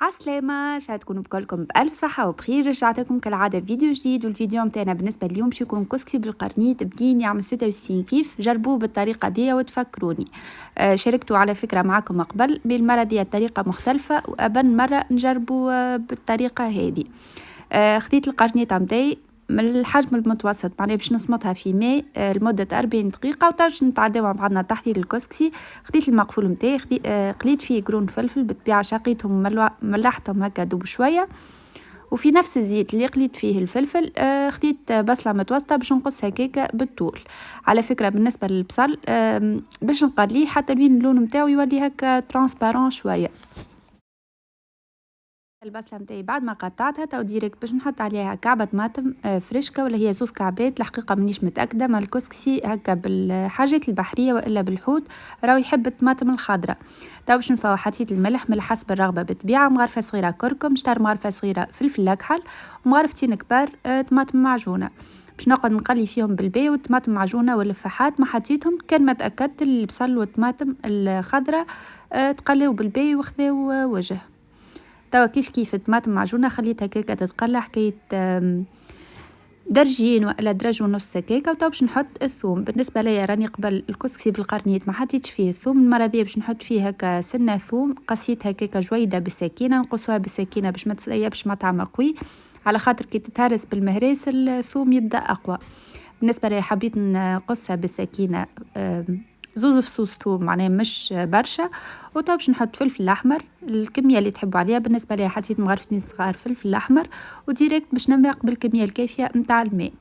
عسلامة، شحال تكونوا بكلكم بألف صحة وبخير. رجعتكم كالعادة فيديو جديد، والفيديو متاعنا بالنسبة اليوم باش يكون كسكسي بالقرنيط بنين يعمل 66 كيف. جربوه بالطريقة دي وتفكروني. شاركتوا على فكرة معاكم قبل بالمرة دي الطريقة مختلفة، وأبن مرة نجربوا بالطريقة هذه. خديت القرنيطة متاعي من الحجم المتوسط، معناها باش نصمتها في ماء لمدة 40 دقيقة وتاج نتعداو مع بعضنا تحضير الكسكسي. خديت المقفول متاعي، قليت فيه قرون فلفل بالطبيعة، شقيتهم ملحتهم هكا دوب شوية، وفي نفس الزيت اللي قليت فيه الفلفل خديت بصلة متوسطة باش نقص هكاكا بالطول. على فكرة بالنسبة للبصل باش نقليه حتى لين اللون متاعو يولي هكا ترانسبارون شوية. البصله نتاعي بعد ما قطعتها تو ديريكت باش نحط عليها كعبه طماطم فريشكا، ولا هي زوز كعبات الحقيقه مانيش متاكده. ما الكسكسي هكا بالحاجات البحريه والا بالحوت راهو يحب الطماطم الخضراء. تو باش نفوا حطيت الملح من حسب الرغبه بالطبيعه، مغرفه صغيره كركم، شطر مغرفه صغيره فلفل اكحل، ومغرفتين كبار طماطم معجونه. باش نقعد نقلي فيهم بالبي، والطماطم معجونه واللفاحات ما حطيتهم كان ما تاكدت البصل والطماطم الخضراء تقليو بالبي وخذاو وجه. توا كيف الطماطم معجونة خليتها هكاكا تتقلى حكاية درجين ولا درج ونص هكاكا. وتوا باش نحط الثوم. بالنسبة ليا راني قبل الكسكسي بالقرنيط ما حطيتش فيه الثوم، المرة دي باش نحط فيه هكا سنة ثوم قصيت هكاكا جويدة بالسكينة، نقصوها بالسكينة باش ما تسيبش مطعم قوي، على خاطر كي تتهرس بالمهراس الثوم يبدأ أقوى. بالنسبة لي حبيت نقصها بالسكينة زوز فصوص ثوم، معناها مش برشا. وطب باش نحط فلفل احمر الكميه اللي تحبوا عليها. بالنسبه لي حطيت مغرفتين صغار فلفل احمر، وديريكت باش نمرق بالكميه الكافيه نتاع الماء.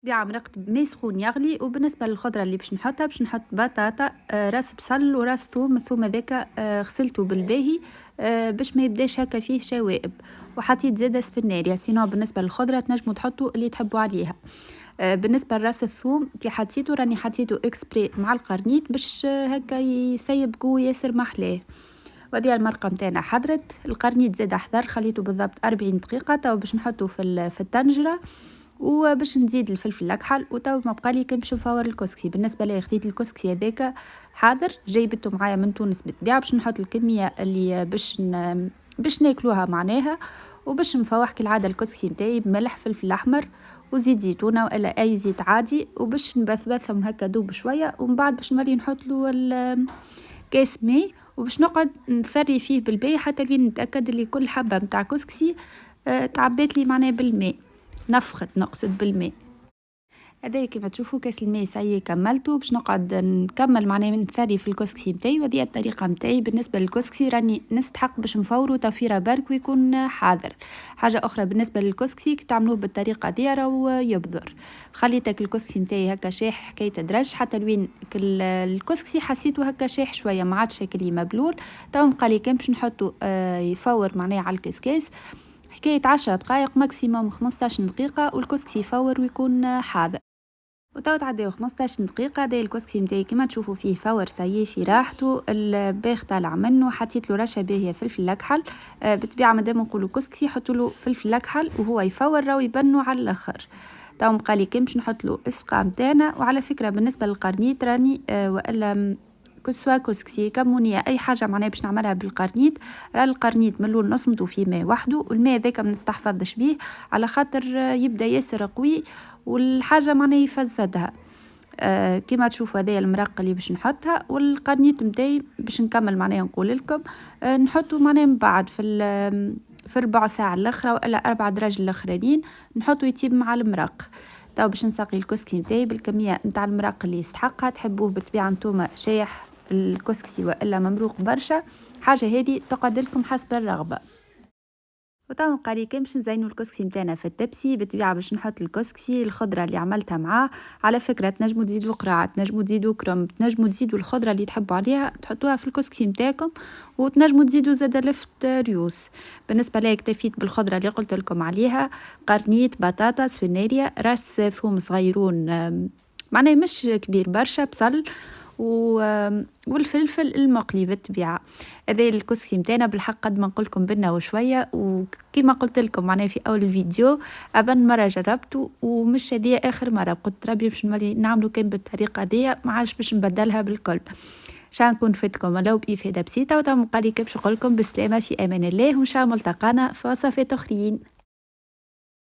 بيع مرقت بماء سخون يغلي. وبالنسبه للخضره اللي باش نحطها، باش نحط بطاطا راس بصل وراس ثوم. الثوم هذاك غسلته بالباهي باش ما يبداش هكا فيه شوائب. وحطيت زاده سفناريا، سينو بالنسبه للخضره تنجموا تحطوا اللي تحبوا عليها. بالنسبه لراس الثوم كي حطيته راني حطيته اكسبري مع القرنيط باش هكا يسيب قوي ياسر محلاه. ودي المرقه نتاعنا حضرت، القرنيط زاد حضر، خليته بالضبط 40 دقيقه. تو باش نحطه في الطنجره، وباش نزيد الفلفل الاكحل. وتو ما بقالي كان باش نفور الكسكسي. بالنسبه لي خديت الكسكسي هذاك حاضر جايبته معايا من تونس بالطبيعه، باش نحط الكميه اللي باش ناكلوها معناها. وباش نفوح كالعاده الكسكسي نتاعي بملح فلفل احمر وزيت زيتونه والا اي زيت عادي، وباش نبثبثهم هكا دوب شويه. ومن بعد باش نولي نحط له كاس ماء، وباش نقعد نثري فيه بالباء حتى لين نتاكد اللي كل حبه متاع كسكسي تعبات لي معناها بالماء، نفخت نقصد بالماء. هذايا كيما تشوفوا كاس الماء ساي كملته. باش نقعد نكمل معناها نثري في الكسكسي نتاعي. وهذه الطريقه نتاعي بالنسبه للكسكسي، راني نستحق باش نفورو تفيره برك ويكون حاضر. حاجه اخرى بالنسبه للكسكسي كي تعملوه بالطريقه دي راهو يبذر. خليتك الكسكسي نتاعي هكا شاح حكايه درج حتى لوين الكسكسي حسيته هكا شاح شويه، ما عادش هكا مبلول. تو بقالي كان باش نحطو يفور معناها على الكسكاس حكايه 10 دقائق ماكسيموم 15 دقيقه، والكسكسي يفور ويكون حاضر. وتو تعداو 15 دقيقة. داي الكسكسي نتاعي كيما تشوفوا فيه فور سايي في راحته، الباغ طالع منه. حطيت له رشة باهية فلفل اكحل. بالطبيعة مادام نقولوا كسكسي حطوا له فلفل اكحل وهو يفور راهو يبنوا على الاخر. تو مقالي كي باش نحط له السقا نتاعنا. وعلى فكرة بالنسبة للقرنيط راني والا كسوا كسكسي كمونية اي حاجة معناها باش نعملها بالقرنيط، راه القرنيط من الاول نصمتو في ماء وحده، والماء ذاك ما نستحفظش بيه على خاطر يبدا ياسر قوي والحاجه معناها يفسدها. كما تشوفوا هذايا المرق اللي باش نحطها. والقرنيط نتاعي باش نكمل معناها نقول لكم نحطه معناها من بعد في ربع ساعه الاخرى والا 4 دراج الاخرين نحطه يطيب مع المرق. تو باش نسقي الكسكسي نتاعي بالكميه نتاع المرق اللي يستحقها. تحبوه بالطبيعه نتوما شايح الكسكسي والا ممروق برشا، حاجه هذه تقعد لكم حسب الرغبه. وطبعا قاري كان باش نزينو الكسكسي نتاعنا في التبسي بالطبيعه باش نحط الكسكسي الخضره اللي عملتها معاه. على فكره تنجموا تزيدوا قراع، تنجموا تزيدوا كرنب، تنجموا تزيدوا الخضره اللي تحبوا عليها تحطوها في الكسكسي نتاعكم. وتنجموا تزيدوا زاد لفت ريوس. بالنسبه لي اكتفيت بالخضره اللي قلت لكم عليها: قرنيط، بطاطا، فينيريا، راس ثوم صغيرون معناه مش كبير برشا، بصل والفلفل المقلي بالطبيعه. هذا الكسكسي نتاعنا بالحق قد ما نقول لكم بنا وشويه. وكما قلت لكم معناه في اول الفيديو ابن مره جربته ومش هذه اخر مره، قلت ربي باش نولي نعملو كان بالطريقه دي ما عادش باش نبدلها بالكل. شاء نكون فدتكم ولو بإفادة بسيطة، وتم قالي باش نقولكم بالسلامة في أمان الله، وإن شاء ملتقانا في وصفات أخرين.